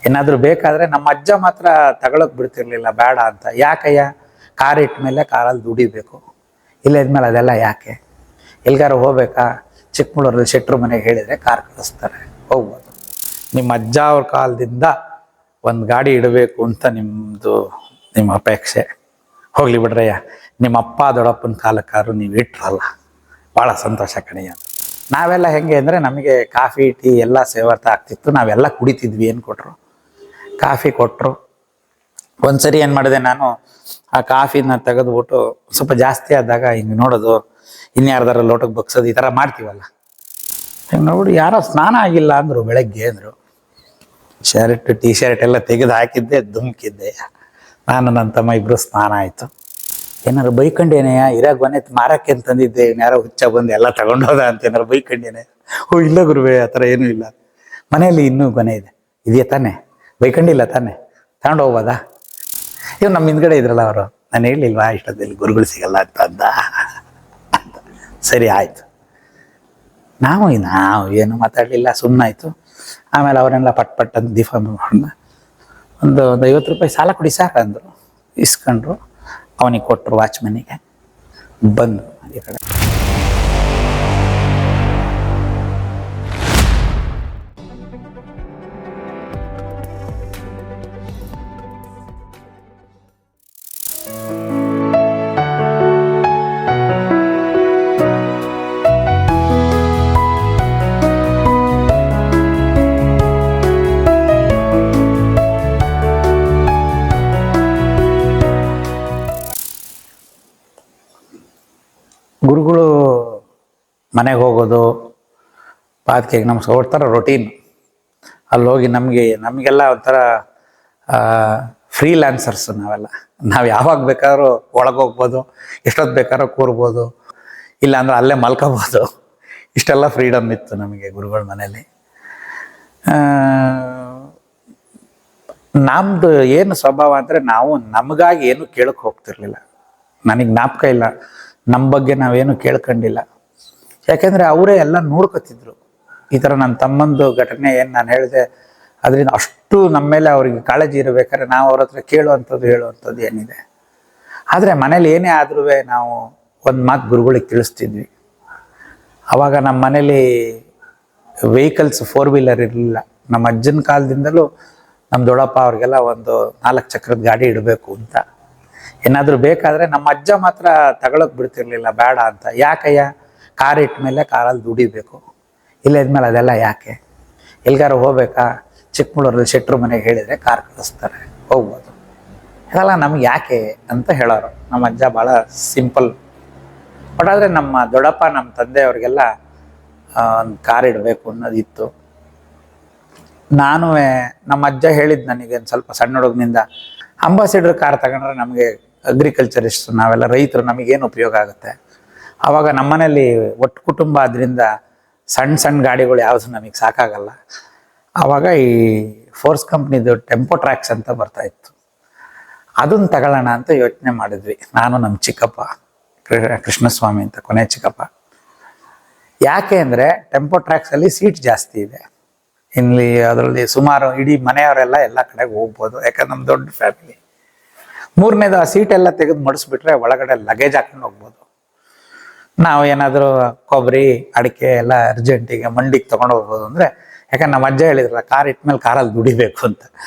ಏನಾದರೂ ಬೇಕಾದರೆ ನಮ್ಮ ಅಜ್ಜ ಮಾತ್ರ ತಗೊಳಕ್ ಬಿಡ್ತಿರ್ಲಿಲ್ಲ ಬೇಡ ಅಂತ. ಯಾಕಯ್ಯ, ಕಾರ್ ಇಟ್ಟ ಮೇಲೆ ಕಾರಲ್ಲಿ ದುಡಿಬೇಕು, ಇಲ್ಲ ಇದ್ಮೇಲೆ ಅದೆಲ್ಲ ಯಾಕೆ? ಎಲ್ಗಾರು ಹೋಗ್ಬೇಕಾ, ಚಿಕ್ಕಮಗಳೂರಲ್ಲಿ ಶೆಟ್ರು ಮನೆಗೆ ಹೇಳಿದರೆ ಕಾರ್ ಕಳಿಸ್ತಾರೆ, ಹೋಗ್ಬೋದು. ನಿಮ್ಮ ಅಜ್ಜ ಅವ್ರ ಕಾಲದಿಂದ ಒಂದು ಗಾಡಿ ಇಡಬೇಕು ಅಂತ ನಿಮ್ಮ ಅಪೇಕ್ಷೆ. ಹೋಗ್ಲಿ ಬಿಡ್ರಯ್ಯ, ನಿಮ್ಮ ಅಪ್ಪ ದೊಡ್ಡಪ್ಪನ ಕಾಲಕ್ಕಾರು ನೀವು ಇಟ್ರಲ್ಲ, ಭಾಳ ಸಂತೋಷ ಕಣಯ್ಯ. ನಾವೆಲ್ಲ ಹೆಂಗೆ ಅಂದರೆ, ನಮಗೆ ಕಾಫಿ ಟೀ ಎಲ್ಲ ಸೇವರ್ತ ಆಗ್ತಿತ್ತು, ನಾವೆಲ್ಲ ಕುಡಿತಿದ್ವಿ. ಏನು ಕೊಟ್ಟರು, ಕಾಫಿ ಕೊಟ್ಟರು. ಒಂದು ಸರಿ ಏನು ಮಾಡಿದೆ, ನಾನು ಆ ಕಾಫಿನ ತೆಗೆದುಬಿಟ್ಟು ಸ್ವಲ್ಪ ಜಾಸ್ತಿ ಆದಾಗ ಹಿಂಗೆ ನೋಡೋದು, ಇನ್ಯಾರ್ದಾರ ಲೋಟಕ್ಕೆ ಬಗ್ಸೋದು, ಈ ಥರ ಮಾಡ್ತೀವಲ್ಲ. ಹಿಂಗೆ ನೋಡು, ಯಾರೋ ಸ್ನಾನ ಆಗಿಲ್ಲ ಅಂದರು ಬೆಳಗ್ಗೆ ಅಂದರು. ಶರ್ಟ್ ಟೀ ಶರ್ಟ್ ಎಲ್ಲ ತೆಗೆದು ಹಾಕಿದ್ದೆ, ಧುಮ್ಕಿದ್ದೆ. ನಾನು ನನ್ನ ತಮ್ಮ ಇಬ್ಬರು ಸ್ನಾನ ಆಯಿತು. ಏನಾರು ಬೈಕಂಡೇನೆಯ, ಇರಾಗ ಗೊನೆ ಮಾರಕ್ಕೆ ಅಂತಂದಿದ್ದೆ, ಯಾರೋ ಹುಚ್ಚ ಬಂದು ಎಲ್ಲ ತಗೊಂಡೋದ ಅಂತ ಏನಾರು ಬೈಕಂಡೇನೆ? ಓ ಇಲ್ಲ ಗುರುವೇ, ಆ ಥರ ಏನೂ ಇಲ್ಲ, ಮನೆಯಲ್ಲಿ ಇನ್ನೂ ಗೊನೆ ಇದೆ. ಇದೆಯಾ ತಾನೆ, ಬೈಕಂಡಿಲ್ಲ ತಾನೆ, ತಗೊಂಡು ಹೋಗ್ಬೋದಾ? ಇವ್ ನಮ್ಮ ಹಿಂದ್ಗಡೆ ಇದ್ರಲ್ಲ ಅವರು, ನಾನು ಹೇಳಿಲ್ವಾ ಇಷ್ಟೊತ್ತಲ್ಲಿ ಗುರುಗಳು ಸಿಗಲ್ಲ ಅಂತ ಸರಿ ಆಯಿತು. ನಾವು ಏನು ಮಾತಾಡಲಿಲ್ಲ, ಸುಮ್ಮನಾಯಿತು. ಆಮೇಲೆ ಅವರೆಲ್ಲ ಪಟ್ ಅಂತ ದೀಪ ಒಂದು 50 ರೂಪಾಯಿ ಸಾಲ ಕೊಡಿ ಸರ್ ಅಂದರು. ಇಸ್ಕೊಂಡ್ರು, ಅವನಿಗೆ ಕೊಟ್ಟರು, ವಾಚ್ಮನ್ನಿಗೆ. ಬಂದು ಈ ಕಡೆ ಗುರುಗಳು ಮನೆಗೆ ಹೋಗೋದು, ಪಾದಕೆಗೆ ನಮಸ್ಕಾರ ಕೊಡ್ತಾರ, ರೊಟೀನ್. ಅಲ್ಲಿ ಹೋಗಿ ನಮಗೆಲ್ಲ ಒಂಥರ ಫ್ರೀಲ್ಯಾನ್ಸರ್ಸು ನಾವೆಲ್ಲ. ನಾವು ಯಾವಾಗ ಬೇಕಾದ್ರೂ ಒಳಗೋಗ್ಬೋದು, ಎಷ್ಟೊತ್ತು ಬೇಕಾದ್ರೂ ಕೂರ್ಬೋದು, ಇಲ್ಲಾಂದ್ರೆ ಅಲ್ಲೇ ಮಲ್ಕೋಬೋದು. ಇಷ್ಟೆಲ್ಲ ಫ್ರೀಡಮ್ ಇತ್ತು ನಮಗೆ ಗುರುಗಳ ಮನೇಲಿ. ನಮ್ಮದು ಏನು ಸ್ವಭಾವ ಅಂದರೆ, ನಾವು ನಮಗಾಗಿ ಏನು ಕೇಳಕ್ಕೆ ಹೋಗ್ತಿರ್ಲಿಲ್ಲ. ನನಗೆ ಜ್ಞಾಪಕ ಇಲ್ಲ ನಮ್ಮ ಬಗ್ಗೆ ನಾವೇನು ಕೇಳ್ಕೊಂಡಿಲ್ಲ. ಯಾಕೆಂದರೆ ಅವರೇ ಎಲ್ಲ ನೋಡ್ಕೊತಿದ್ರು. ಈ ಥರ ನನ್ನ ತಮ್ಮಂದು ಘಟನೆ ಏನು ನಾನು ಹೇಳಿದೆ, ಅದರಿಂದ ಅಷ್ಟು ನಮ್ಮ ಮೇಲೆ ಅವ್ರಿಗೆ ಕಾಳಜಿ ಇರಬೇಕಾದ್ರೆ ನಾವು ಅವ್ರ ಹತ್ರ ಹೇಳುವಂಥದ್ದು ಏನಿದೆ. ಆದರೆ ಮನೇಲಿ ಏನೇ ಆದ್ರೂ ನಾವು ಒಂದು ಮಾತು ಗುರುಗಳಿಗೆ ತಿಳಿಸ್ತಿದ್ವಿ. ಆವಾಗ ನಮ್ಮ ಮನೇಲಿ ವೆಹಿಕಲ್ಸ್ 4 ವೀಲರ್ ಇರಲಿಲ್ಲ. ನಮ್ಮ ಅಜ್ಜನ ಕಾಲದಿಂದಲೂ ನಮ್ಮ ದೊಡ್ಡಪ್ಪ ಅವ್ರಿಗೆಲ್ಲ ಒಂದು 4 ಚಕ್ರದ ಗಾಡಿ ಇಡಬೇಕು ಅಂತ. ಏನಾದರೂ ಬೇಕಾದರೆ ನಮ್ಮ ಅಜ್ಜ ಮಾತ್ರ ತಗೊಳಕ್ ಬಿಡ್ತಿರ್ಲಿಲ್ಲ ಬೇಡ ಅಂತ. ಯಾಕಯ್ಯ, ಕಾರ್ ಇಟ್ಟ ಮೇಲೆ ಕಾರಲ್ಲಿ ದುಡಿಬೇಕು, ಇಲ್ಲ ಇದ್ಮೇಲೆ ಅದೆಲ್ಲ ಯಾಕೆ? ಎಲ್ಗಾರು ಹೋಗ್ಬೇಕಾ, ಚಿಕ್ಕಮಗಳೂರಲ್ಲಿ ಶೆಟ್ರು ಮನೆಗೆ ಹೇಳಿದರೆ ಕಾರ್ ಕಳಿಸ್ತಾರೆ, ಹೋಗ್ಬೋದು. ಇದೆಲ್ಲ ನಮ್ಗೆ ಯಾಕೆ ಅಂತ ಹೇಳೋರು. ನಮ್ಮ ಅಜ್ಜ ಭಾಳ ಸಿಂಪಲ್. ಬಟ್ ಆದರೆ ನಮ್ಮ ದೊಡ್ಡಪ್ಪ, ನಮ್ಮ ತಂದೆಯವ್ರಿಗೆಲ್ಲ ಒಂದು ಕಾರ್ ಇಡಬೇಕು ಅನ್ನೋದಿತ್ತು. ನಮ್ಮ ಅಜ್ಜ ಹೇಳಿದ್ದು ನನಗೆ ಸ್ವಲ್ಪ ಸಣ್ಣ ಹುಡುಗನಿಂದ, ಅಂಬಾಸಿಡರ್ ಕಾರ್ ತಗೊಂಡ್ರೆ ನಮಗೆ ಅಗ್ರಿಕಲ್ಚರಿಸ್ಟ್, ನಾವೆಲ್ಲ ರೈತರು, ನಮಗೇನು ಉಪಯೋಗ ಆಗುತ್ತೆ? ಆವಾಗ ನಮ್ಮನೇಲಿ ಒಟ್ಟು ಕುಟುಂಬ ಆದ್ದರಿಂದ ಸಣ್ಣ ಗಾಡಿಗಳು ಯಾವುದು ನಮಗೆ ಸಾಕಾಗಲ್ಲ. ಆವಾಗ ಈ ಫೋರ್ಸ್ ಕಂಪ್ನಿದು ಟೆಂಪೋ ಟ್ರ್ಯಾಕ್ಸ್ ಅಂತ ಬರ್ತಾಯಿತ್ತು, ಅದನ್ನು ತಗೊಳ್ಳೋಣ ಅಂತ ಯೋಚನೆ ಮಾಡಿದ್ವಿ. ನಾನು ನಮ್ಮ ಚಿಕ್ಕಪ್ಪ, ಕೃಷ್ಣಸ್ವಾಮಿ ಅಂತ ಕೊನೆ ಚಿಕ್ಕಪ್ಪ. ಯಾಕೆ ಅಂದರೆ ಟೆಂಪೋ ಟ್ರ್ಯಾಕ್ಸಲ್ಲಿ ಸೀಟ್ ಜಾಸ್ತಿ ಇದೆ. ಇಲ್ಲಿ ಅದರಲ್ಲಿ ಸುಮಾರು ಇಡೀ ಮನೆಯವರೆಲ್ಲ ಎಲ್ಲ ಕಡೆಗೆ ಹೋಗ್ಬೋದು, ಯಾಕಂದ್ರೆ ನಮ್ಮ ದೊಡ್ಡ ಫ್ಯಾಮಿಲಿ. 3ನೇದು, ಆ ಸೀಟೆಲ್ಲ ತೆಗೆದು ಮಡಿಸ್ಬಿಟ್ರೆ ಒಳಗಡೆ ಲಗೇಜ್ ಹಾಕೊಂಡು ಹೋಗ್ಬೋದು. ನಾವು ಏನಾದರೂ ಕೊಬ್ಬರಿ ಅಡಿಕೆ ಎಲ್ಲ ಅರ್ಜೆಂಟಿಗೆ ಮಂಡಿಗೆ ತೊಗೊಂಡು ಹೋಗ್ಬೋದು. ಅಂದರೆ ಯಾಕಂದ್ರೆ ನಮ್ಮ ಅಜ್ಜ ಹೇಳಿದ್ರಲ್ಲ, ಕಾರ್ ಇಟ್ಮೇಲೆ ಕಾರಲ್ಲಿ ದುಡಿಬೇಕು ಅಂತ.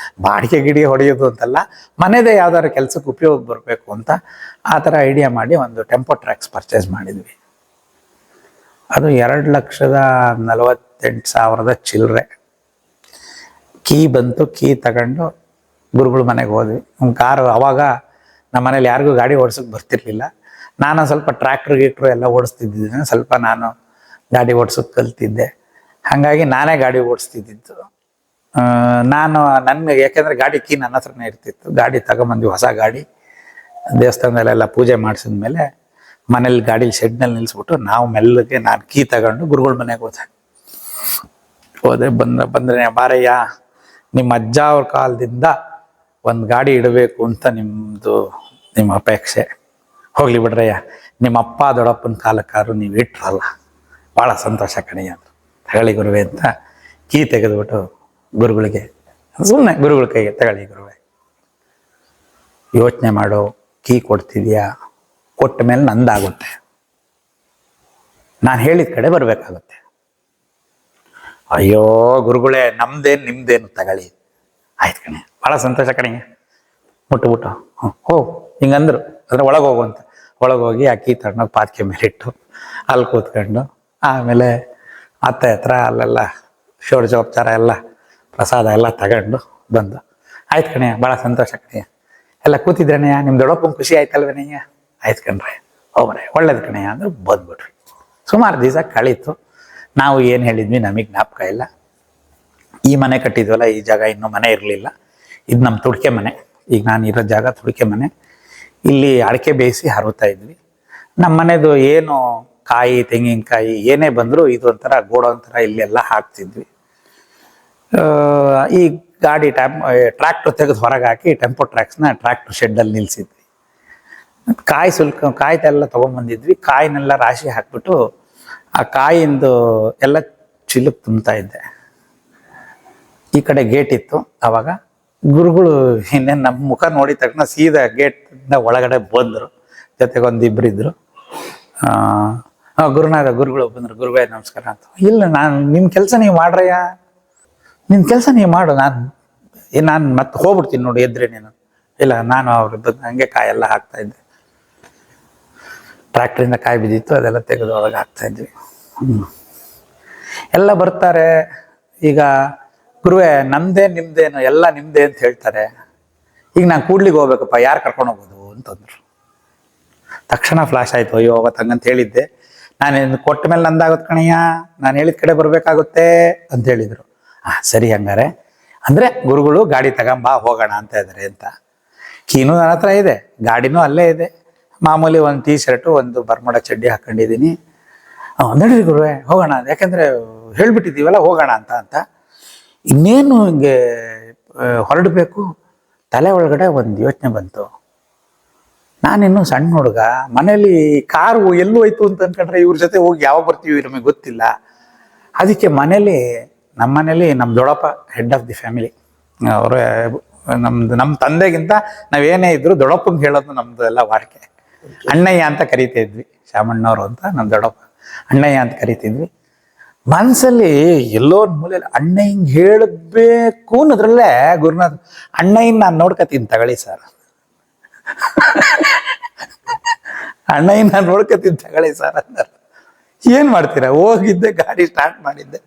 ಬಾಡಿಗೆ ಗಿಡಿ ಹೊಡೆಯೋದು ಅಂತಲ್ಲ, ಮನೆದೇ ಯಾವ್ದಾದ್ರು ಕೆಲಸಕ್ಕೆ ಉಪಯೋಗ ಬರಬೇಕು ಅಂತ ಆ ಥರ ಐಡಿಯಾ ಮಾಡಿ ಒಂದು ಟೆಂಪೋ ಟ್ರ್ಯಾಕ್ಸ್ ಪರ್ಚೇಸ್ ಮಾಡಿದ್ವಿ. ಅದು 2,48,000 ಚಿಲ್ಲರೆ. ಕೀ ಬಂತು, ಕೀ ತಗೊಂಡು ಗುರುಗಳ ಮನೆಗೆ ಹೋದ್ವಿ. ಒಂದು ಕಾರು, ಅವಾಗ ನಮ್ಮ ಮನೇಲಿ ಯಾರಿಗೂ ಗಾಡಿ ಓಡಿಸೋಕೆ ಬರ್ತಿರ್ಲಿಲ್ಲ. ನಾನು ಸ್ವಲ್ಪ ಟ್ರ್ಯಾಕ್ಟ್ರು ಎಲ್ಲ ಓಡಿಸ್ತಿದ್ದಿದ್ದೀನಿ, ಸ್ವಲ್ಪ ನಾನು ಗಾಡಿ ಓಡಿಸೋಕೆ ಕಲ್ತಿದ್ದೆ. ಹಾಗಾಗಿ ನಾನೇ ಗಾಡಿ ಓಡಿಸ್ತಿದ್ದಿದ್ದು. ನನಗೆ ಯಾಕೆಂದರೆ ಗಾಡಿ ಕೀ ನನ್ನ ಹತ್ರನೇ ಇರ್ತಿತ್ತು. ಗಾಡಿ ತಗೊಂಬಂದ್ವಿ, ಹೊಸ ಗಾಡಿ. ದೇವಸ್ಥಾನದಲ್ಲೆಲ್ಲ ಪೂಜೆ ಮಾಡಿಸಿದ್ಮೇಲೆ ಮನೇಲಿ ಗಾಡಿ ಶೆಡ್ನಲ್ಲಿ ನಿಲ್ಲಿಸ್ಬಿಟ್ಟು ನಾವು ಮೆಲ್ಲಗೆ ನಾನು ಕೀ ತಗೊಂಡು ಗುರುಗಳ ಮನೆಗೆ ಹೋದೆ. ಬಂದರೆ ಬಾರಯ್ಯ, ನಿಮ್ಮ ಅಜ್ಜ ಅವ್ರ ಕಾಲದಿಂದ ಒಂದು ಗಾಡಿ ಇಡಬೇಕು ಅಂತ ನಿಮ್ಮ ಅಪೇಕ್ಷೆ. ಹೋಗ್ಲಿ ಬಿಡ್ರಯ್ಯ, ನಿಮ್ಮ ಅಪ್ಪ ದೊಡ್ಡಪ್ಪನ ಕಾಲಕ್ಕಾರು ನೀವು ಇಟ್ರಲ್ಲ, ಭಾಳ ಸಂತೋಷ ಕಣಯ್ಯ. ಹೇಳಿ ಗುರುವೇ ಅಂತ ಕೀ ತೆಗೆದುಬಿಟ್ಟು ಗುರುಗಳಿಗೆ ಸುಮ್ಮನೆ ಗುರುಗಳ ಕೈಗೆ ತಗೊಳ್ಳಿ ಗುರುವೆ, ಯೋಚನೆ ಮಾಡೋ, ಕೀ ಕೊಡ್ತಿದ್ಯಾ, ಕೊಟ್ಟ ಮೇಲೆ ನಂದಾಗುತ್ತೆ, ನಾನು ಹೇಳಿದ ಕಡೆ ಬರಬೇಕಾಗುತ್ತೆ. ಅಯ್ಯೋ ಗುರುಗಳೇ, ನಮ್ದೇನು ನಿಮ್ದೇನು, ತಗೊಳ್ಳಿ, ಆಯ್ತು ಕಣೆ, ಭಾಳ ಸಂತೋಷ ಕಣೆ, ಮುಟ್ಟು ಹೋ ಹಿಂಗಂದ್ರು. ಅಂದರೆ ಒಳಗೆ ಹೋಗುವಂತ, ಒಳಗೆ ಹೋಗಿ ಅಕ್ಕಿ ತಗೊಂಡೋಗಿ ಪಾತ್ಕೆ ಮೇಲಿಟ್ಟು ಅಲ್ಲಿ ಕೂತ್ಕೊಂಡು ಆಮೇಲೆ ಅತ್ತೆ ಹತ್ರ ಅಲ್ಲೆಲ್ಲ ಷೋಡಶೋಪಚಾರ ಎಲ್ಲ ಪ್ರಸಾದ ಎಲ್ಲ ತಗೊಂಡು ಬಂದು, ಆಯ್ತು ಕಣೆ, ಭಾಳ ಸಂತೋಷ ಕಣೆ, ಎಲ್ಲ ಕೂತಿದ್ರಣ್ಣಯ್ಯ, ನಿಮ್ಮ ದೊಡ್ಡಪ್ಪನ ಖುಷಿ ಆಯ್ತಲ್ವೇನಯ್ಯ, ಆಯ್ತು ಕಣ್ರೆ, ಹೋಗ್ರೆ, ಒಳ್ಳೇದು ಕಣಯ್ಯ ಅಂದ್ರೆ ಬಂದ್ಬಿಟ್ರಿ. ಸುಮಾರು ದಿವಸ ಕಳೀತು. ನಾವು ಏನು ಹೇಳಿದ್ವಿ ನಮಗೆ ಜ್ಞಾಪಕ ಇಲ್ಲ. ಈ ಮನೆ ಕಟ್ಟಿದ್ವಲ್ಲ, ಈ ಜಾಗ ಇನ್ನೂ ಮನೆ ಇರಲಿಲ್ಲ. ಇದು ನಮ್ಮ ತುಡಿಕೆ ಮನೆ. ಈಗ ನಾನು ಇರೋ ಜಾಗ ತುಡಿಕೆ ಮನೆ. ಇಲ್ಲಿ ಅಡಿಕೆ ಬೇಯಿಸಿ ಹರವ್ತಾ ಇದ್ವಿ. ನಮ್ಮ ಮನೆದು ಏನು ಕಾಯಿ ತೆಂಗಿನಕಾಯಿ ಏನೇ ಬಂದರೂ ಇದು ಒಂಥರ ಗೋಡೌನ್ ಥರ ಇಲ್ಲೆಲ್ಲ ಹಾಕ್ತಿದ್ವಿ. ಈ ಗಾಡಿ ಟ್ರ್ಯಾಕ್ಟರ್ ತೆಗೆದು ಹೊರಗೆ ಹಾಕಿ ಟೆಂಪೋ ಟ್ರ್ಯಾಕ್ಸ್ನ ಟ್ರ್ಯಾಕ್ಟರ್ ಶೆಡ್ಡಲ್ಲಿ ನಿಲ್ಲಿಸಿದ್ವಿ. ಕಾಯ್ದೆಲ್ಲ ತೊಗೊಂಬಂದಿದ್ವಿ. ಕಾಯಿನೆಲ್ಲ ರಾಶಿ ಹಾಕ್ಬಿಟ್ಟು ಆ ಕಾಯಿಂದು ಎಲ್ಲ ಚಿಲುಕ್ ತುಂಬ್ತಾ ಇದ್ದೆ. ಈ ಕಡೆ ಗೇಟ್ ಇತ್ತು. ಆವಾಗ ಗುರುಗಳು ಇನ್ನೇನು ನಮ್ಮ ಮುಖ ನೋಡಿದ ತಕ್ಷಣ ಸೀದಾ ಗೇಟಿಂದ ಒಳಗಡೆ ಬಂದರು. ಜೊತೆಗೊಂದಿಬ್ಬರಿದ್ರು. ಗುರುಗಳು ಬಂದರು. ಗುರುಗಳೇ ನಮಸ್ಕಾರ ಅಂತ. ಇಲ್ಲ, ನಾನು ನಿಮ್ಮ ಕೆಲಸ ನೀವು ಮಾಡ್ರಯ್ಯ, ನಿನ್ನ ಕೆಲಸ ನೀವು ಮಾಡು, ನಾನು ಮತ್ತೆ ಹೋಗ್ಬಿಡ್ತೀನಿ ನೋಡಿ ಎದ್ರೆ ನೀನು. ಇಲ್ಲ, ನಾನು ಅವ್ರದ್ದು ಹಂಗೆ ಕಾಯೆಲ್ಲ ಹಾಕ್ತಾ ಇದ್ದೆ. ಟ್ರ್ಯಾಕ್ಟ್ರಿಂದ ಕಾಯಿ ಬಿದ್ದಿತ್ತು, ಅದೆಲ್ಲ ತೆಗೆದು ಒಳಗೆ ಹಾಕ್ತಾ ಇದ್ವಿ. ಎಲ್ಲ ಬರ್ತಾರೆ. ಈಗ ಗುರುವೇ ನಮ್ದೇ ನಿಮ್ದೇನು ಎಲ್ಲ ನಿಮ್ದೇ ಅಂತ ಹೇಳ್ತಾರೆ, ಈಗ ನಾನು ಕೂಡ್ಲಿಗೆ ಹೋಗ್ಬೇಕಪ್ಪ, ಯಾರು ಕರ್ಕೊಂಡು ಹೋಗೋದು ಅಂತಂದ್ರು. ತಕ್ಷಣ ಫ್ಲಾಶ್ ಆಯ್ತು, ಅಯ್ಯೋ ಅವತ್ತು ಹಂಗಂತ ಹೇಳಿದ್ದೆ, ನಾನು ಕೊಟ್ಟ ಮೇಲೆ ನಂದಾಗುತ್ತೆ ಕಣಯ್ಯ, ನಾನು ಹೇಳಿದ ಕಡೆ ಬರಬೇಕಾಗುತ್ತೆ ಅಂತ ಹೇಳಿದರು. ಸರಿ ಹಂಗಾರೆ ಅಂದರೆ ಗುರುಗಳು ಗಾಡಿ ತಗೊಂಬಾ ಹೋಗೋಣ ಅಂತ ಇದ್ದಾರೆ ಅಂತ. ಕೀನು ನನ್ನ ಹತ್ರ ಇದೆ, ಗಾಡಿನೂ ಅಲ್ಲೇ ಇದೆ. ಮಾಮೂಲಿ ಒಂದು ಟೀ ಶರ್ಟು, ಒಂದು ಬರ್ಮುಡ ಚಡ್ಡಿ ಹಾಕ್ಕೊಂಡಿದ್ದೀನಿ. ನಡೀರಿ ಗುರುವೇ ಹೋಗೋಣ, ಯಾಕೆಂದರೆ ಹೇಳ್ಬಿಟ್ಟಿದ್ದೀವಲ್ಲ ಹೋಗೋಣ ಅಂತ. ಇನ್ನೇನು ಹಿಂಗೆ ಹೊರಡಬೇಕು, ತಲೆ ಒಳಗಡೆ ಒಂದು ಯೋಚನೆ ಬಂತು. ನಾನಿನ್ನೂ ಸಣ್ಣ ಹುಡುಗ, ಮನೇಲಿ ಕಾರು ಎಲ್ಲೂ ಹೋಯ್ತು ಅಂತ ಅನ್ಕೊಂಡ್ರೆ ಇವ್ರ ಜೊತೆ ಹೋಗಿ ಯಾವಾಗ ಬರ್ತೀವಿ ನಮಗೆ ಗೊತ್ತಿಲ್ಲ. ಅದಕ್ಕೆ ನಮ್ಮ ಮನೇಲಿ ನಮ್ಮ ದೊಡ್ಡಪ್ಪ ಹೆಡ್ ಆಫ್ ದಿ ಫ್ಯಾಮಿಲಿ. ಅವರ ನಮ್ಮ ತಂದೆಗಿಂತ ನಾವೇನೇ ಇದ್ರು ದೊಡ್ಡಪ್ಪಂಗೆ ಹೇಳೋದು ನಮ್ದು ಎಲ್ಲ ವಾಡಿಕೆ. ಅಣ್ಣಯ್ಯ ಅಂತ ಕರಿತಾ ಇದ್ವಿ, ಶಾಮಣ್ಣವ್ರು ಅಂತ ನಮ್ಮ ದೊಡ್ಡಪ್ಪ, ಅಣ್ಣಯ್ಯ ಅಂತ ಕರಿತಿದ್ವಿ. ಮನಸ್ಸಲ್ಲಿ ಎಲ್ಲೋ ಮೂಲೆಯಲ್ಲಿ ಅಣ್ಣಯ್ಯಂಗೆ ಹೇಳಬೇಕು ಅನ್ನೋದ್ರಲ್ಲೇ ಗುರುನಾಥ್, ಅಣ್ಣಯ್ಯನ ನಾನು ನೋಡ್ಕೊತೀನಿ ತಗೊಳ್ಳಿ ಸರ್, ಅಣ್ಣಯ್ಯನ ನಾನು ನೋಡ್ಕೊತೀನಿ ತಗೊಳ್ಳಿ ಸರ್ ಅಂದರು. ಏನು ಮಾಡ್ತೀರಾ, ಹೋಗಿದ್ದೆ, ಗಾಡಿ ಸ್ಟಾರ್ಟ್ ಮಾಡಿದ್ದೆ,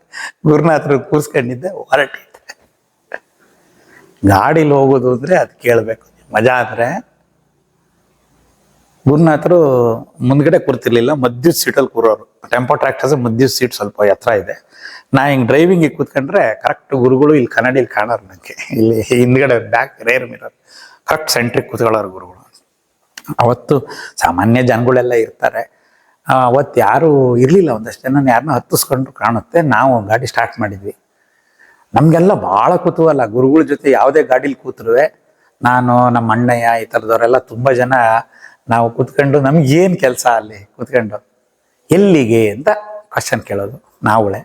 ಗುರುನಾಥರು ಕೂರ್ಸ್ಕೊಂಡಿದ್ದೆ, ಹೊರಟಿದ್ದೆ. ಗಾಡೀಲಿ ಹೋಗೋದು ಅಂದರೆ ಅದು ಕೇಳಬೇಕು ಮಜಾ. ಅಂದರೆ ಗುರುನಾಥರು ಮುಂದ್ಗಡೆ ಕೂರ್ತಿರ್ಲಿಲ್ಲ, ಮಧ್ಯ ಸೀಟಲ್ಲಿ ಕೂರೋರು. ಟೆಂಪೋ ಟ್ರ್ಯಾಕ್ಟರ್ಸ್ ಮಧ್ಯ ಸೀಟ್ ಸ್ವಲ್ಪ ಎತ್ತರ ಇದೆ. ನಾ ಹಿಂಗೆ ಡ್ರೈವಿಂಗಿಗೆ ಕೂತ್ಕೊಂಡ್ರೆ ಕರೆಕ್ಟ್ ಗುರುಗಳು ಇಲ್ಲಿ ಕನ್ನಡಿಲಿ ಕಾಣೋರು ನನಗೆ. ಇಲ್ಲಿ ಹಿಂದ್ಗಡೆ ಬ್ಯಾಕ್ ರೇರ್ ಮಿರರ್ ಕರೆಕ್ಟ್ ಸೆಂಟ್ರಿಗೆ ಕೂತ್ಕೊಳ್ಳೋರು ಗುರುಗಳು. ಅವತ್ತು ಸಾಮಾನ್ಯ ಜನಗಳೆಲ್ಲ ಇರ್ತಾರೆ. ಅವತ್ತು ಯಾರೂ ಇರಲಿಲ್ಲ, ಒಂದಷ್ಟು ಜನ ಯಾರನ್ನೂ ಹತ್ತಿಸ್ಕೊಂಡ್ರು ಕಾಣುತ್ತೆ. ನಾವು ಗಾಡಿ ಸ್ಟಾರ್ಟ್ ಮಾಡಿದ್ವಿ. ನಮಗೆಲ್ಲ ಭಾಳ ಕುತೂಹಲ, ಗುರುಗಳ ಜೊತೆ ಯಾವುದೇ ಗಾಡೀಲಿ ಕೂತ್ರುವೆ. ನಾನು, ನಮ್ಮ ಅಣ್ಣಯ್ಯ, ಈ ಥರದವರೆಲ್ಲ ತುಂಬ ಜನ ನಾವು ಕೂತ್ಕೊಂಡು ನಮಗೇನು ಕೆಲಸ ಅಲ್ಲಿ ಕೂತ್ಕೊಂಡು, ಎಲ್ಲಿಗೆ ಅಂತ ಕ್ವಶನ್ ಕೇಳೋದು. ನಾವುಳೆ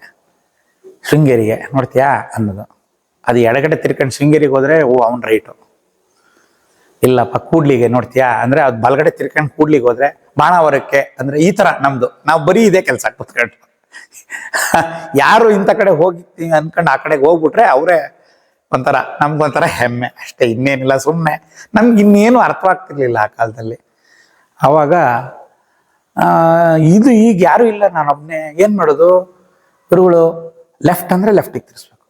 ಶೃಂಗೇರಿಗೆ ನೋಡ್ತೀಯಾ ಅನ್ನೋದು. ಅದು ಎಡಗಡೆ ತಿರ್ಕೊಂಡು ಶೃಂಗೇರಿಗೆ ಹೋದರೆ ಅವ್ನು ರೈಟು. ಇಲ್ಲಪ್ಪ ಕೂಡ್ಲಿಗೆ ನೋಡ್ತೀಯಾ ಅಂದರೆ ಅದು ಬಲಗಡೆ ತಿರ್ಕೊಂಡು ಕೂಡ್ಲಿಗೆ ಹೋದರೆ ಬಾಣಾವರಕ್ಕೆ ಅಂದರೆ ಈ ಥರ ನಮ್ಮದು. ನಾವು ಬರೀ ಇದೇ ಕೆಲಸ ಕೂತ್ಕೊಂಡು. ಯಾರು ಇಂಥ ಕಡೆ ಹೋಗಿ ಅಂದ್ಕೊಂಡು ಆ ಕಡೆಗೆ ಹೋಗ್ಬಿಟ್ರೆ ಅವರೇ ಒಂಥರ ನಮ್ಗೊಂಥರ ಹೆಮ್ಮೆ ಅಷ್ಟೇ, ಇನ್ನೇನಿಲ್ಲ. ಸುಮ್ಮನೆ ನಮ್ಗೆ ಇನ್ನೇನು ಅರ್ಥವಾಗ್ತಿರ್ಲಿಲ್ಲ ಆ ಕಾಲದಲ್ಲಿ. ಆವಾಗ ಇದು ಈಗ ಯಾರೂ ಇಲ್ಲ, ನಾನೊಬ್ಬನೇ. ಏನು ಮಾಡೋದು, ಗುರುಗಳು ಲೆಫ್ಟ್ ಅಂದರೆ ಲೆಫ್ಟಿಗೆ ತಿರ್ಸ್ಬೇಕು,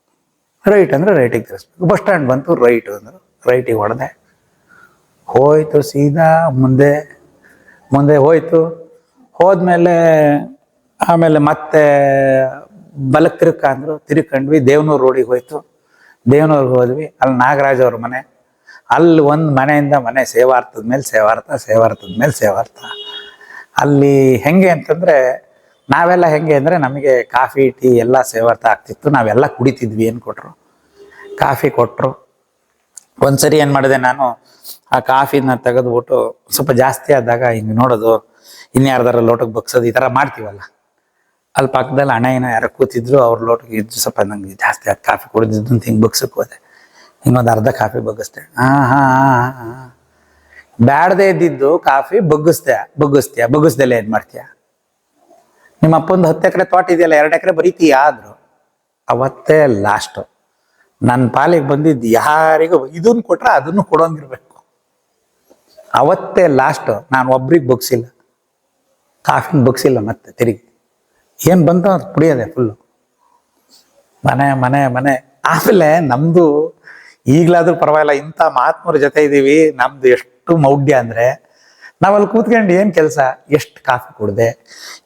ರೈಟ್ ಅಂದರೆ ರೈಟಿಗೆ ತಿರ್ಸ್ಬೇಕು. ಬಸ್ ಸ್ಟ್ಯಾಂಡ್ ಬಂತು, ರೈಟ್ ಅಂದರು, ರೈಟಿಗೆ ಹೊಡೆದೆ. ಹೋಯ್ತು ಸೀದಾ ಮುಂದೆ ಹೋಯ್ತು. ಹೋದ್ಮೇಲೆ ಆಮೇಲೆ ಮತ್ತೆ ಬಲಕ್ಕೆ ಅಂದರು, ತಿರ್ಕೊಂಡ್ವಿ. ದೇವನೂರು ರೋಡಿಗೆ ಹೋಯ್ತು. ದೇವನೂರಿಗೆ ಹೋದ್ವಿ. ಅಲ್ಲಿ ನಾಗರಾಜ್ ಅವ್ರ ಮನೆ. ಅಲ್ಲಿ ಒಂದು ಮನೆಯಿಂದ ಮನೆ ಸೇವಾರ್ಥದ ಮೇಲೆ ಸೇವಾರ್ಥ. ಅಲ್ಲಿ ಹೆಂಗೆ ಅಂತಂದರೆ ನಾವೆಲ್ಲ ಹೆಂಗೆ ಅಂದರೆ ನಮಗೆ ಕಾಫಿ ಟೀ ಎಲ್ಲ ಸೇವಾರ್ಥ ಆಗ್ತಿತ್ತು. ನಾವೆಲ್ಲ ಕುಡಿತಿದ್ವಿ. ಏನು ಕೊಟ್ಟರು, ಕಾಫಿ ಕೊಟ್ಟರು. ಒಂದ್ಸರಿ ಏನು ಮಾಡಿದೆ, ನಾನು ಆ ಕಾಫಿನ ತೆಗೆದುಬಿಟ್ಟು ಸ್ವಲ್ಪ ಜಾಸ್ತಿ ಆದಾಗ ಹಿಂಗೆ ನೋಡೋದು, ಇನ್ಯಾರ್ದಾರ ಲೋಟಕ್ಕೆ ಬಗ್ಸೋದು, ಈ ಥರ ಮಾಡ್ತೀವಲ್ಲ. ಅಲ್ಲಿ ಪಕ್ಕದಲ್ಲಿ ಅಣ್ಣಯ್ಯನ ಯಾರೋ ಕೂತಿದ್ರು, ಅವ್ರ ಲೋಟಕ್ಕೆ ಇದ್ದು ಸ್ವಲ್ಪ ನಂಗೆ ಜಾಸ್ತಿ ಆದ ಕಾಫಿ ಕುಡಿದಿದ್ದು ಅಂತ ಹಿಂಗೆ ಬಗ್ಸಕ್ಕೆ ಹೋದೆ. ಇನ್ನೊಂದು ಅರ್ಧ ಕಾಫಿ ಬಗ್ಗಿಸ್ದೆ. ಬ್ಯಾಡದೇ ಇದ್ದಿದ್ದು ಕಾಫಿ ಬಗ್ಗಿಸ್ದೆಲ್ಲ ಏನು ಮಾಡ್ತೀಯ? ನಿಮ್ಮ ಅಪ್ಪಂದು 10 ಎಕರೆ ತೋಟ ಇದೆಯಲ್ಲ, 2 ಎಕರೆ ಬರೀತೀಯಾ ಆದ್ರು. ಅವತ್ತೇ ಲಾಸ್ಟು. ನನ್ನ ಪಾಲಿಗೆ ಬಂದಿದ್ದು ಯಾರಿಗೂ ಇದನ್ನು ಕೊಟ್ರೆ ಅದನ್ನು ಕೊಡೋಂಗಿರ್ಬೇಕು. ಅವತ್ತೇ ಲಾಸ್ಟು. ನಾನು ಒಬ್ರಿಗೆ ಬಗ್ಸಿಲ್ಲ, ಕಾಫಿನ ಬಗ್ಸಿಲ್ಲ. ಮತ್ತೆ ತಿರುಗಿ ಏನು ಬಂತು ಅದು ಕುಡಿಯೋದೆ ಫುಲ್ಲು. ಮನೆ ಆಮೇಲೆ ನಮ್ಮದು ಈಗಲಾದ್ರೂ ಪರವಾಗಿಲ್ಲ, ಇಂಥ ಮಹಾತ್ಮರ ಜೊತೆ ಇದ್ದೀವಿ. ನಮ್ದು ಎಷ್ಟು ಮೌಢ್ಯ ಅಂದರೆ, ನಾವಲ್ಲಿ ಕೂತ್ಕೊಂಡು ಏನು ಕೆಲಸ, ಎಷ್ಟು ಕಾಫಿ ಕುಡ್ದೆ,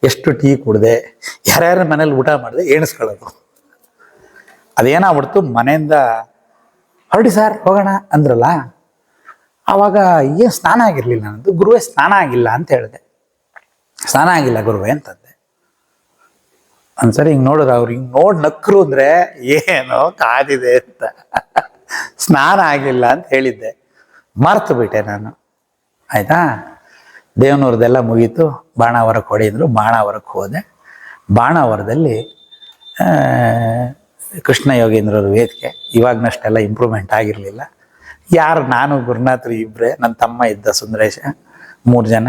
ಎಷ್ಟು ಟೀ ಕುಡ್ದೆ, ಯಾರ್ಯಾರ ಮನೇಲಿ ಊಟ ಮಾಡಿದೆ ಎಣಿಸ್ಕೊಳ್ಳೋದು. ಅದೇನಾಗ್ಬಿಡ್ತು, ಮನೆಯಿಂದ ಹೊರಡಿ ಸರ್ ಹೋಗೋಣ ಅಂದ್ರಲ್ಲ, ಆವಾಗ ಏನು ಸ್ನಾನ ಆಗಿರಲಿಲ್ಲ ನನ್ನದು. ಗುರುವೇ ಸ್ನಾನ ಆಗಿಲ್ಲ ಅಂತ ಹೇಳಿದೆ. ಸ್ನಾನ ಆಗಿಲ್ಲ ಗುರುವೇ ಅಂತಂದೆ. ಒಂದ್ಸರಿ ಹಿಂಗೆ ನೋಡಿದ್ರು, ಅವ್ರು ಹಿಂಗೆ ನೋಡಿ ನಕ್ಕರು ಅಂದರೆ ಏನೋ ಕಾದಿದೆ ಅಂತ. ಸ್ನಾನ ಆಗಿಲ್ಲ ಅಂತ ಹೇಳಿದ್ದೆ, ಮರ್ತು ಬಿಟ್ಟೆ ನಾನು. ಆಯಿತಾ, ದೇವನೂರದೆಲ್ಲ ಮುಗೀತು. ಬಾಣಾವರಕ್ಕೆ ಹೊಡೆಯಿದ್ರು, ಬಾಣಾವರಕ್ಕೆ ಹೋದೆ. ಬಾಣಾವರದಲ್ಲಿ ಕೃಷ್ಣ ಯೋಗೇಂದ್ರವ್ರ ವೇದಿಕೆ. ಇವಾಗನಷ್ಟೆಲ್ಲ ಇಂಪ್ರೂವ್ಮೆಂಟ್ ಆಗಿರಲಿಲ್ಲ. ಯಾರು, ನಾನು ಗುರುನಾಥರು ಇಬ್ಬರೇ, ನನ್ನ ತಮ್ಮ ಇದ್ದ ಸುಂದರೇಶ, 3 ಜನ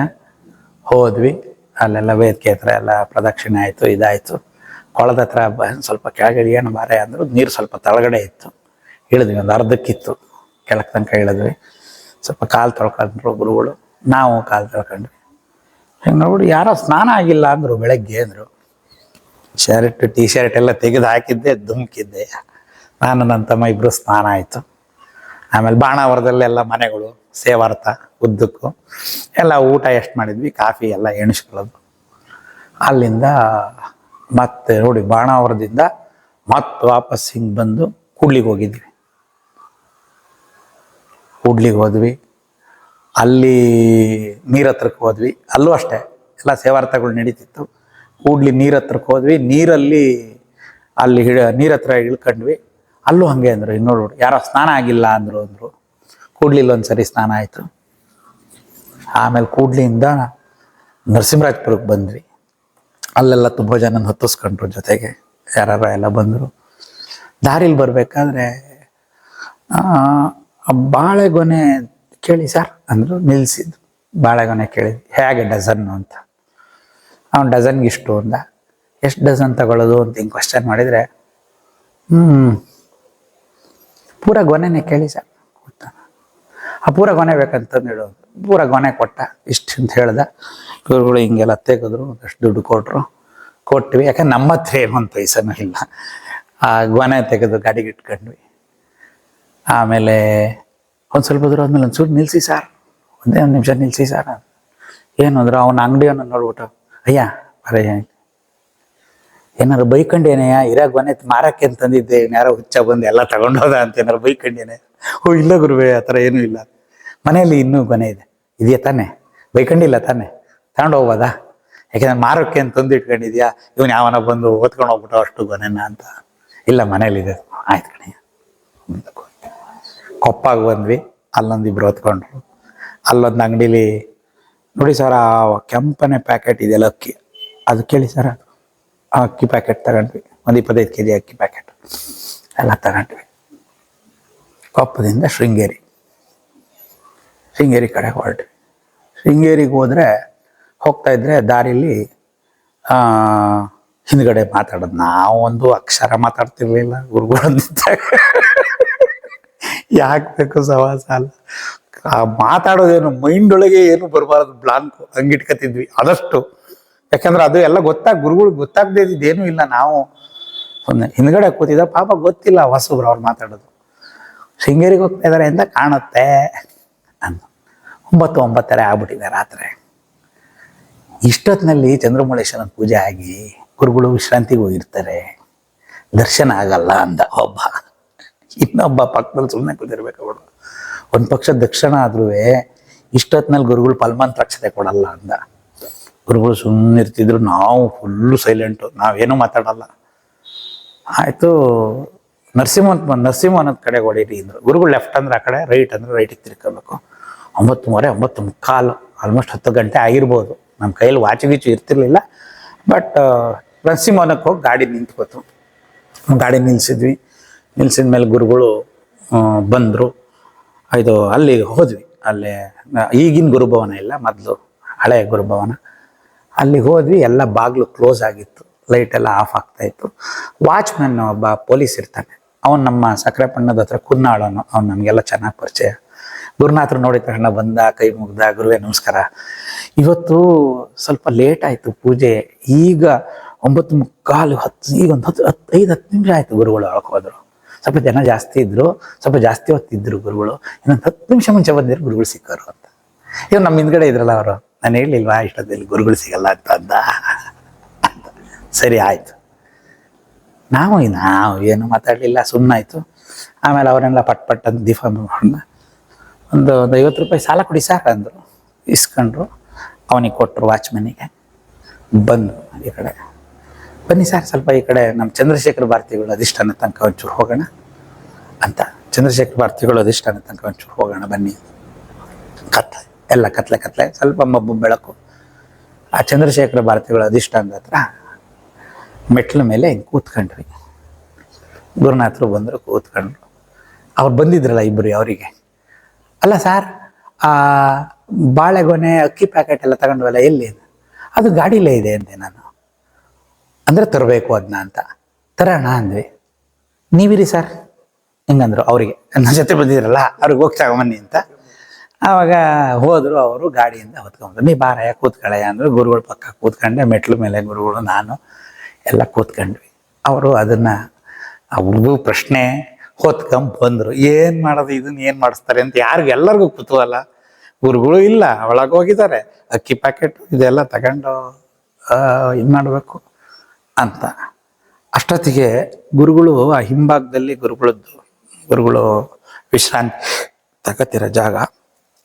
ಹೋದ್ವಿ. ಅಲ್ಲೆಲ್ಲ ವೇದಿಕೆ ಹತ್ರ ಎಲ್ಲ ಪ್ರದಕ್ಷಿಣೆ ಆಯಿತು, ಇದಾಯಿತು. ಕೊಳದ ಹತ್ರ ಸ್ವಲ್ಪ ಕೆಳಗಡೆ ಏನು ಬಾರೆ ಅಂದರು. ನೀರು ಸ್ವಲ್ಪ ತಳಗಡೆ ಇತ್ತು, ಇಳಿದ್ವಿ. ಒಂದು ಅರ್ಧಕ್ಕಿತ್ತು, ಕೆಳಗೆ ತನಕ ಇಳಿದ್ವಿ. ಸ್ವಲ್ಪ ಕಾಲು ತೊಳ್ಕೊಂಡ್ರು ಗುರುಗಳು, ನಾವು ಕಾಲು ತೊಳ್ಕೊಂಡ್ವಿ. ಹಿಂಗೆ ನೋಡ್ಬಿಟ್ಟು ಯಾರೋ ಸ್ನಾನ ಆಗಿಲ್ಲ ಅಂದರು ಬೆಳಗ್ಗೆ ಅಂದರು. ಶರ್ಟ್ ಟೀ ಶರ್ಟ್ ಎಲ್ಲ ತೆಗೆದು ಹಾಕಿದ್ದೆ, ಧುಮುಕಿದ್ದೆ. ನಾನು ನನ್ನ ತಮ್ಮ ಇಬ್ಬರು ಸ್ನಾನ ಆಯಿತು. ಆಮೇಲೆ ಬಾಣಾವರದಲ್ಲೆಲ್ಲ ಮನೆಗಳು ಸೇವಾರ್ಥ ಉದ್ದಕ್ಕೂ ಎಲ್ಲ ಊಟ ಎಷ್ಟು ಮಾಡಿದ್ವಿ, ಕಾಫಿ ಎಲ್ಲ ಎಣಿಸ್ಕೊಳ್ಳೋದು. ಅಲ್ಲಿಂದ ಮತ್ತೆ ನೋಡಿ, ಬಾಣಾವರದಿಂದ ಮತ್ತೆ ವಾಪಸ್ ಹಿಂಗೆ ಬಂದು ಕೂಡ್ಲಿಗೆ ಹೋಗಿದ್ವಿ. ಕೂಡ್ಲಿಗೆ ಹೋದ್ವಿ. ಅಲ್ಲಿ ನೀರ ಹತ್ರಕ್ಕೆ ಹೋದ್ವಿ. ಅಲ್ಲೂ ಅಷ್ಟೇ ಎಲ್ಲ ಸೇವಾರ್ಥಗಳು ನಡೀತಿತ್ತು. ಕೂಡ್ಲಿ ನೀರ ಹತ್ರಕ್ಕೆ ಹೋದ್ವಿ. ನೀರಲ್ಲಿ ಅಲ್ಲಿ ನೀರ ಹತ್ರ ಇಳ್ಕೊಂಡ್ವಿ. ಅಲ್ಲೂ ಹಾಗೆ ಅಂದರು, ಇನ್ನು ನೋಡು ಯಾರೋ ಸ್ನಾನ ಆಗಿಲ್ಲ ಅಂದರು. ಕೂಡ್ಲಿಲ್ಲ ಒಂದ್ಸರಿ ಸ್ನಾನ ಆಯಿತು. ಆಮೇಲೆ ಕೂಡ್ಲಿಯಿಂದ ನರಸಿಂಹರಾಜಪುರಕ್ಕೆ ಬಂದ್ವಿ. ಅಲ್ಲೆಲ್ಲ ತುಂಬ ಜನ ಹತ್ತಿಸ್ಕೊಂಡ್ರು, ಜೊತೆಗೆ ಯಾರು ಎಲ್ಲ ಬಂದರು. ದಾರಿಲಿ ಬರಬೇಕಾದ್ರೆ ಬಾಳೆಗೊನೆ ಕೇಳಿ ಸರ್ ಅಂದರು. ನಿಲ್ಲಿಸಿದ್ದು. ಬಾಳೆಗೊನೆ ಕೇಳಿದ್ವಿ, ಹೇಗೆ ಡಜನ್ನು ಅಂತ. ಅವ್ನು ಡಜನ್ಗೆ ಇಷ್ಟು ಅಂದ. ಎಷ್ಟು ಡಜನ್ ತಗೊಳ್ಳೋದು ಅಂತ ಹಿಂಗೆ ಕ್ವಶನ್ ಮಾಡಿದರೆ, ಪೂರ ಗೊನೆನೇ ಕೇಳಿ ಸರ್ ಕೊಟ್ಟ. ಆ ಪೂರ ಗೊನೆ ಬೇಕಂತಂದು ಹೇಳೋದು. ಪೂರ ಗೊನೆ ಕೊಟ್ಟ. ಇಷ್ಟು ಅಂತ ಹೇಳ್ದ. ಇವ್ರುಗಳು ಹಿಂಗೆಲ್ಲ ತೆಗೆದ್ರು, ಒಂದಷ್ಟು ದುಡ್ಡು ಕೊಟ್ವಿ. ಯಾಕಂದ್ರೆ ನಮ್ಮ ಹತ್ರ ಏನು ಒಂದು ಪೈಸನೂ ಇಲ್ಲ. ಆ ಗೊನೆ ತೆಗೆದು ಗಾಡಿಗೆ ಇಟ್ಕೊಂಡ್ವಿ. ಆಮೇಲೆ ಒಂದು ಸ್ವಲ್ಪ ದೂರ ಆದ್ಮೇಲೆ ಒಂಚೂರು ನಿಲ್ಲಿಸಿ ಸರ್, ಒಂದೇ ಒಂದು ನಿಮಿಷ ನಿಲ್ಲಿಸಿ ಸರ್. ಏನು ಅಂದರು, ಅವನ ಅಂಗಡಿಯನ್ನು ನೋಡ್ಬಿಟ್ಟು, ಅಯ್ಯ ಬರಯ್ಯ, ಏನಾರು ಬೈಕಂಡೇನೆಯಾ, ಇರಾಗ ಗೊನೆ ಮಾರಕ್ಕೆ ಅಂತಂದಿದ್ದೆ, ಯಾರೋ ಹುಚ್ಚ ಬಂದು ಎಲ್ಲ ತಗೊಂಡೋದ ಅಂತ ಏನಾರು ಬೈಕಂಡೇನೆ? ಓ ಇಲ್ಲ ಗುರುವೇ, ಆ ಥರ ಏನೂ ಇಲ್ಲ. ಮನೆಯಲ್ಲಿ ಇನ್ನೂ ಗೊನೆ ಇದೆ, ಇದೆಯಾ ತಾನೆ? ಬೈಕಂಡಿಲ್ಲ ತಾನೆ? ತಗೊಂಡು ಹೋಗ್ಬೋದಾ? ಯಾಕೆಂದ್ರೆ ಮಾರೋಕ್ಕೆ ಅಂತ ತಂದು ಇಟ್ಕೊಂಡಿದ್ಯಾ? ಇವನು ಯಾವನ ಬಂದು ಓದ್ಕೊಂಡು ಹೋಗ್ಬಿಟ್ಟು ಅಷ್ಟು ಗೊನೆನ ಅಂತ. ಇಲ್ಲ ಮನೇಲಿದೆ. ಆಯ್ತು ಕಣಯ್ಯ. ಕೊಪ್ಪಾಗಿ ಬಂದ್ವಿ. ಅಲ್ಲೊಂದು ಇಬ್ರು ಹೊತ್ಕೊಂಡ್ರು. ಅಲ್ಲೊಂದು ಅಂಗಡೀಲಿ ನೋಡಿ ಸರ್, ಆ ಕೆಂಪನೆ ಪ್ಯಾಕೆಟ್ ಇದೆಯಲ್ಲ ಅಕ್ಕಿ, ಅದು ಕೇಳಿ ಸರ್. ಅದು ಆ ಅಕ್ಕಿ ಪ್ಯಾಕೆಟ್ ತಗೊಂಡ್ವಿ. ಒಂದು 25 kg ಅಕ್ಕಿ ಪ್ಯಾಕೆಟ್ ಎಲ್ಲ ತಗೊಂಡ್ವಿ. ಕೊಪ್ಪದಿಂದ ಶೃಂಗೇರಿ ಕಡೆ ಹೊರಟ್ವಿ. ಶೃಂಗೇರಿಗೆ ಹೋಗ್ತಾ ಇದ್ರೆ ದಾರಿಲಿ ಹಿಂದ್ಗಡೆ ಮಾತಾಡೋದು. ನಾವೊಂದು ಅಕ್ಷರ ಮಾತಾಡ್ತಿರ್ಲಿಲ್ಲ ಗುರುಗಳಂದಿದ್ದಾಗ. ಯಾಕೆ ಬೇಕು ಸವಾಸ ಅಲ್ಲ. ಮಾತಾಡೋದೇನು ಮೈಂಡ್ ಒಳಗೆ ಏನು ಬರಬಾರದು, ಬ್ಲಾಂಕು ಹಂಗಿಟ್ಕೊತಿದ್ವಿ ಆದಷ್ಟು. ಯಾಕಂದ್ರೆ ಅದು ಎಲ್ಲ ಗುರುಗಳಿಗೆ ಗೊತ್ತಾಗದೇ ಇದ್ದಿದ್ದೇನೂ ಇಲ್ಲ. ನಾವು ಹಿಂದ್ಗಡೆ ಕೂತಿದ್ದ, ಪಾಪ ಗೊತ್ತಿಲ್ಲ ಹೊಸಬ್ರು ಅವ್ರು ಮಾತಾಡೋದು. ಶೃಂಗೇರಿಗೆ ಹೋಗ್ತಾ ಇದ್ದಾರೆ ಅಂತ ಕಾಣುತ್ತೆ ಅಂತ. 9:30 ಆಗ್ಬಿಟ್ಟಿದೆ ರಾತ್ರಿ. ಇಷ್ಟೊತ್ತಿನಲ್ಲಿ ಚಂದ್ರಮೌಳೇಶ್ವರನ ಪೂಜೆ ಆಗಿ ಗುರುಗಳು ವಿಶ್ರಾಂತಿಗೆ ಹೋಗಿರ್ತಾರೆ, ದರ್ಶನ ಆಗಲ್ಲ ಅಂದ ಒಬ್ಬ. ಇನ್ನೊಬ್ಬ ಪಕ್ಕದಲ್ಲಿ ಸುಮ್ಮನೆ ಕೂತಿರ್ಬೇಕು ಅವಳು. ಒಂದು ಪಕ್ಷ ದಕ್ಷಿಣ ಆದ್ರೂ ಇಷ್ಟೊತ್ತಿನಲ್ಲಿ ಗುರುಗಳು ಫಲಮಂತ್ರಾಕ್ಷತೆ ಕೊಡಲ್ಲ ಅಂದ. ಗುರುಗಳು ಸುಮ್ಮನೆ ಇರ್ತಿದ್ರು, ನಾವು ಫುಲ್ಲು ಸೈಲೆಂಟು, ನಾವೇನೂ ಮಾತಾಡಲ್ಲ. ಆಯಿತು, ನರಸಿಂಹನದ ಕಡೆ ಹೊಡೀರಿ ಅಂದರು. ಗುರುಗಳು ಲೆಫ್ಟ್ ಅಂದ್ರೆ ಆ ಕಡೆ, ರೈಟ್ ಅಂದ್ರೆ ರೈಟಿಗೆ ತಿರ್ಕೋಬೇಕು. 9:30, 9:45 ಆಲ್ಮೋಸ್ಟ್ 10 ಗಂಟೆ ಆಗಿರ್ಬೋದು. ನಮ್ಮ ಕೈಯಲ್ಲಿ ವಾಚು ಗೀಚು ಇರ್ತಿರ್ಲಿಲ್ಲ. ಬಟ್ ನರಸಿಂಹನಕ್ಕೆ ಹೋಗಿ ಗಾಡಿ ನಿಂತ್ಕೋತು. ಗಾಡಿ ನಿಲ್ಲಿಸಿದ್ವಿ. ನಿಲ್ಸಿದ ಮೇಲೆ ಗುರುಗಳು ಬಂದರು. ಇದು ಅಲ್ಲಿ ಹೋದ್ವಿ. ಅಲ್ಲೇ ಈಗಿನ ಗುರುಭವನ ಇಲ್ಲ, ಮೊದಲು ಹಳೆಯ ಗುರುಭವನ. ಅಲ್ಲಿ ಹೋದ್ವಿ. ಎಲ್ಲ ಬಾಗಿಲು ಕ್ಲೋಸ್ ಆಗಿತ್ತು, ಲೈಟ್ ಎಲ್ಲ ಆಫ್ ಆಗ್ತಾಯಿತ್ತು. ವಾಚ್ಮ್ಯಾನ್ ಒಬ್ಬ ಪೊಲೀಸ್ ಇರ್ತಾನೆ, ಅವನು ನಮ್ಮ ಸಕ್ಕರೆಪಣ್ಣದ ಹತ್ರ ಕುನ್ನಾಳವನು. ಅವ್ನು ನಮಗೆಲ್ಲ ಚೆನ್ನಾಗಿ ಪರಿಚಯ. ಗುರುನಾಥರು ನೋಡಿದ ತಕ್ಷಣ ಬಂದ, ಕೈ ಮುಗ್ದ, ಗುರುವೇ ನಮಸ್ಕಾರ. ಇವತ್ತು ಸ್ವಲ್ಪ ಲೇಟ್ ಆಯಿತು ಪೂಜೆ, ಈಗ 9:45, 10, ಈಗ ಒಂದು 5-10 ನಿಮಿಷ ಆಯಿತು ಗುರುಗಳು ಹೋದ್ರು. ಸ್ವಲ್ಪ ಜನ ಜಾಸ್ತಿ ಇದ್ದರು, ಸ್ವಲ್ಪ ಜಾಸ್ತಿ ಹೊತ್ತಿದ್ರು ಗುರುಗಳು. ಇನ್ನೊಂದು 10 ನಿಮಿಷ ಮುಂಚೆ ಬಂದಿದ್ರು ಗುರುಗಳು ಸಿಕ್ಕರು ಅಂತ. ಇವ್ರು ನಮ್ಮ ಹಿಂದ್ಗಡೆ ಇದ್ರಲ್ಲ ಅವರು, ನಾನು ಹೇಳಿಲ್ವಾ ಇಷ್ಟೊತ್ತಲ್ಲಿ ಗುರುಗಳು ಸಿಗಲ್ಲ ಅಂತ ಅಂದ. ಸರಿ ಆಯಿತು. ನಾವು ಏನು ಮಾತಾಡಲಿಲ್ಲ, ಸುಮ್ಮನಾಯಿತು. ಆಮೇಲೆ ಅವರೆಲ್ಲ ಪಟ್ ಅಂತ ದೀಪ ಮಾಡ್ಕೊಂಡು ಒಂದು 50 ರೂಪಾಯಿ ಸಾಲ ಕೊಡಿ ಸಾಕು ಅಂದರು. ಇಸ್ಕೊಂಡ್ರು, ಅವನಿಗೆ ಕೊಟ್ಟರು ವಾಚ್ಮನಿಗೆ. ಬಂದು ಈ ಕಡೆ ಬನ್ನಿ ಸರ್, ಸ್ವಲ್ಪ ಈ ಕಡೆ ನಮ್ಮ ಚಂದ್ರಶೇಖರ ಭಾರತಿಗಳು ಅಧಿಷ್ಠಾನ ತನಕ ಒಂಚೂರು ಹೋಗೋಣ ಅಂತ. ಚಂದ್ರಶೇಖರ ಭಾರತಿಗಳು ಅಧಿಷ್ಠಾನ ತನಕ ಒಂಚೂರು ಹೋಗೋಣ ಬನ್ನಿ. ಎಲ್ಲ ಕತ್ಲೆ, ಸ್ವಲ್ಪ ಮಬ್ಬು ಬೆಳಕು. ಆ ಚಂದ್ರಶೇಖರ ಭಾರತಿಗಳ ಅಧಿಷ್ಠಾನದ ಹತ್ರ ಮೆಟ್ಲ ಮೇಲೆ ಹಿಂಗೆ ಕೂತ್ಕೊಂಡ್ವಿ. ಗುರುನಾಥರು ಬಂದರು, ಕೂತ್ಕೊಂಡ್ರು. ಅವ್ರು ಬಂದಿದ್ರಲ್ಲ ಇಬ್ಬರು, ಅವರಿಗೆ ಅಲ್ಲ ಸರ್, ಬಾಳೆಗೊನೆ ಅಕ್ಕಿ ಪ್ಯಾಕೆಟ್ ಎಲ್ಲ ತಗೊಂಡ್ವಲ್ಲ ಎಲ್ಲಿ? ಅದು ಗಾಡಿಲೇ ಇದೆ ಅಂದೆ ನಾನು. ಅಂದರೆ ತರಬೇಕು ಅದನ್ನ ಅಂತ. ತರೋಣ ಅಂದ್ವಿ. ನೀವಿರಿ ಸರ್ ಹಿಂಗಂದ್ರು. ಅವರಿಗೆ ನನ್ನ ಜೊತೆ ಬಂದಿದ್ರಲ್ಲ ಅವ್ರಿಗೆ ಹೋಗಿ ತಗೊಂಬನ್ನಿ ಅಂತ. ಆವಾಗ ಹೋದರು. ಅವರು ಗಾಡಿಯಿಂದ ಹೊತ್ಕೊಂಡ್ರು. ನೀ ಬಾರಯ್ಯ ಕೂತ್ಕೊಳ್ಳಯ್ಯ ಅಂದರು. ಗುರುಗಳು ಪಕ್ಕ ಕೂತ್ಕೊಂಡೆ, ಮೆಟ್ಲು ಮೇಲೆ ಗುರುಗಳು, ನಾನು ಎಲ್ಲ ಕೂತ್ಕೊಂಡ್ವಿ. ಅವರು ಅದನ್ನು ಅವ್ರಿಗೂ ಪ್ರಶ್ನೆ ಬಂದರು. ಏನು ಮಾಡೋದು, ಇದನ್ನ ಏನು ಮಾಡಿಸ್ತಾರೆ ಅಂತ ಎಲ್ಲರಿಗೂ ಕುತೂಹಲ. ಗುರುಗಳು ಇಲ್ಲ, ಒಳಗೆ ಹೋಗಿದ್ದಾರೆ, ಅಕ್ಕಿ ಪ್ಯಾಕೆಟ್ ಇದೆಲ್ಲ ತಗೊಂಡು ಇದು ಮಾಡಬೇಕು ಅಂತ. ಅಷ್ಟೊತ್ತಿಗೆ ಗುರುಗಳು ಆ ಹಿಂಭಾಗದಲ್ಲಿ ಗುರುಗಳು ವಿಶ್ರಾಂತಿ ತಗತಿರೋ ಜಾಗ,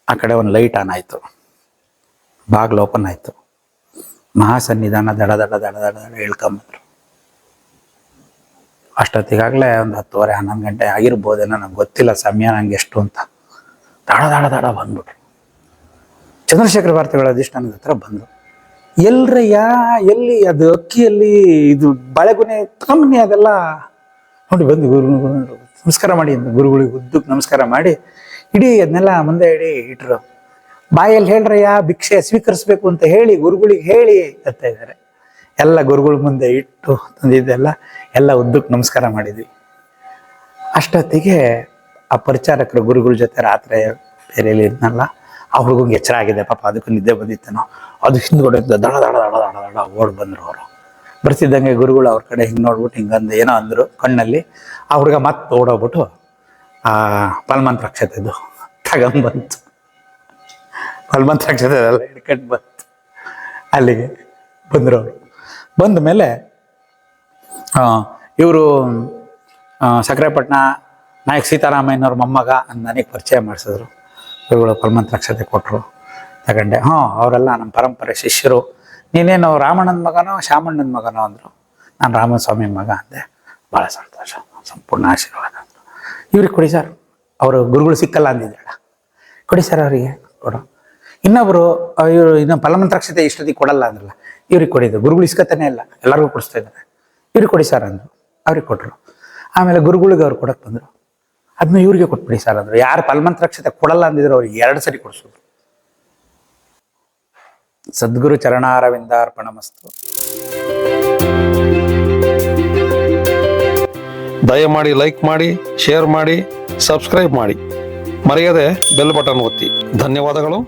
ಆ ಕಡೆ ಒಂದು ಲೈಟ್ ಆನ್ ಆಯಿತು, ಬಾಗಿಲು ಓಪನ್ ಆಯಿತು. ಮಹಾಸನ್ನಿಧಾನ ದಡ ದಡ ದಡ ದಡ ದಡ ಹೇಳ್ಕೊಂಬಂದ್ರು. ಅಷ್ಟೊತ್ತಿಗಾಗಲೇ ಒಂದು 10:30, 11 ಗಂಟೆ ಆಗಿರ್ಬೋದೇನೋ, ನಂಗೆ ಗೊತ್ತಿಲ್ಲ ಸಮಯ ನಂಗೆ ಎಷ್ಟು ಅಂತ. ದಡ ದಡ ದಡ ಬಂದ್ಬಿಟ್ರು. ಚಂದ್ರಶೇಖರ ಭಾರತಿಗಳ ಅಧಿಷ್ಠಾನದ ಹತ್ರ ಬಂದರು. ಎಲ್ರಯ್ಯ, ಎಲ್ಲಿ ಅದು ಅಕ್ಕಿಯಲ್ಲಿ ಇದು ಬಾಳೆಗೊನೆ ತಗೊಂಬನ್ನಿ ಅದೆಲ್ಲ ನೋಡಿ. ಬಂದು ಗುರು ನಮಸ್ಕಾರ ಮಾಡಿ ಅಂತ ಗುರುಗಳಿಗೆ ಉದ್ದಕ್ಕೆ ನಮಸ್ಕಾರ ಮಾಡಿ ಇಡೀ ಅದನ್ನೆಲ್ಲ ಮುಂದೆ ಇಟ್ಟರು. ಬಾಯಲ್ಲಿ ಹೇಳ್ರಯ್ಯ ಭಿಕ್ಷೆ ಸ್ವೀಕರಿಸ್ಬೇಕು ಅಂತ ಹೇಳಿ ಗುರುಗಳಿಗೆ ಹೇಳಿ ಅಂತ ಇದ್ದಾರೆ. ಎಲ್ಲ ಗುರುಗಳ ಮುಂದೆ ಇಟ್ಟು ತಂದಿದ್ದೆಲ್ಲ ಎಲ್ಲ ಉದ್ದಕ್ಕೆ ನಮಸ್ಕಾರ ಮಾಡಿದ್ವಿ. ಅಷ್ಟೊತ್ತಿಗೆ ಆ ಪರಿಚಾರಕರು ಗುರುಗಳ ಜೊತೆ ರಾತ್ರಿ ಬೇರೆಯಲ್ಲಿ ಇದ್ನಲ್ಲ, ಅವ್ರಿಗೂ ಎಚ್ಚರ ಆಗಿದೆ ಪಾಪ, ಅದಕ್ಕೂ ನಿದ್ದೆ ಬಂದಿತ್ತೇನೋ. ಅದು ಹಿಂದ್ಗಡೆ ದಡ ದಡ ದಡ ದಡ ದಡ ಓಡ್ ಬಂದರು. ಅವರು ಬರ್ತಿದ್ದಂಗೆ ಗುರುಗಳು ಅವ್ರ ಕಡೆ ಹಿಂಗೆ ನೋಡ್ಬಿಟ್ಟು ಹಿಂಗಂದು ಏನೋ ಅಂದರು ಕಣ್ಣಲ್ಲಿ. ಆ ಹುಡುಗ ಮತ್ತೆ ಓಡೋಗ್ಬಿಟ್ಟು ಆ ಫಲಮಂತ್ರಾಕ್ಷತೆದು ತಗೊಂಬಂತು. ಫಲಮಂತ್ರಾಕ್ಷತೆ ಎಲ್ಲ ಹಿಡ್ಕೊಂಡು ಬಂತು. ಅಲ್ಲಿಗೆ ಬಂದರು. ಅವರು ಬಂದ ಮೇಲೆ ಇವರು ಸಕ್ಕರೆಪಟ್ಟಣ ನಾಯಕ ಸೀತಾರಾಮಯ್ಯನವ್ರ ಮೊಮ್ಮಗ ಅಂತ ನನಗೆ ಪರಿಚಯ ಮಾಡಿಸಿದ್ರು. ಇವುಗಳು ಫಲಮಂತ್ರಾಕ್ಷತೆ ಕೊಟ್ಟರು, ತಗೊಂಡೆ. ಅವರೆಲ್ಲ ನಮ್ಮ ಪರಂಪರೆ ಶಿಷ್ಯರು. ನೀನೇನು ರಾಮಣ್ಣನ ಮಗನೋ ಶ್ಯಾಮಣ್ಣನ ಮಗನೋ ಅಂದರು. ನಾನು ರಾಮಸ್ವಾಮಿ ಮಗ ಅಂದೆ. ಭಾಳ ಸಂತೋಷ, ಸಂಪೂರ್ಣ ಆಶೀರ್ವಾದ ಅಂದರು. ಇವ್ರಿಗೆ ಕೊಡಿ ಸರ್, ಅವರು ಗುರುಗಳು ಸಿಕ್ಕಲ್ಲ ಅಂದಿದ್ದಾಳ, ಕೊಡಿ ಸರ್ ಅವರಿಗೆ ಕೊಡು. ಇನ್ನೊಬ್ಬರು ಇವರು ಇನ್ನೂ ಫಲಮಂತ್ರಾಕ್ಷತೆ ಇಷ್ಟೊತ್ತಿಗೆ ಕೊಡಲ್ಲ ಅಂದ್ರಲ್ಲ, ಇವ್ರಿಗೆ ಕೊಡಿದ್ರು. ಗುರುಗಳು ಇಸ್ಕೊತಾನೆ ಇಲ್ಲ, ಎಲ್ಲರಿಗೂ ಕೊಡಿಸ್ತಾ ಇದ್ದಾರೆ. ಇವ್ರಿಗೆ ಕೊಡಿ ಸರ್ ಅಂದರು, ಅವ್ರಿಗೆ ಕೊಟ್ಟರು. ಆಮೇಲೆ ಗುರುಗಳಿಗೆ ಅವ್ರು ಕೊಡಕ್ಕೆ ಬಂದರು. ಅದನ್ನ ಇವ್ರಿಗೆ ಕೊಟ್ಬಿಡಿ ಸರ್ ಅಂದರು. ಯಾರು ಫಲಮಂತ್ರಾಕ್ಷತೆ ಕೊಡಲ್ಲ ಅಂದಿದ್ರು ಅವ್ರಿಗೆ 2 ಸರಿ ಕೊಡಿಸೋದು. ಸದ್ಗುರು ಚರಣಾರವಿಂದಾರ್ಪಣಮಸ್ತು. ದಯಮಾಡಿ ಲೈಕ್ ಮಾಡಿ, ಶೇರ್ ಮಾಡಿ, ಸಬ್ಸ್ಕ್ರೈಬ್ ಮಾಡಿ, ಮರೆಯದೆ ಬೆಲ್ ಬಟನ್ ಒತ್ತಿ. ಧನ್ಯವಾದಗಳು.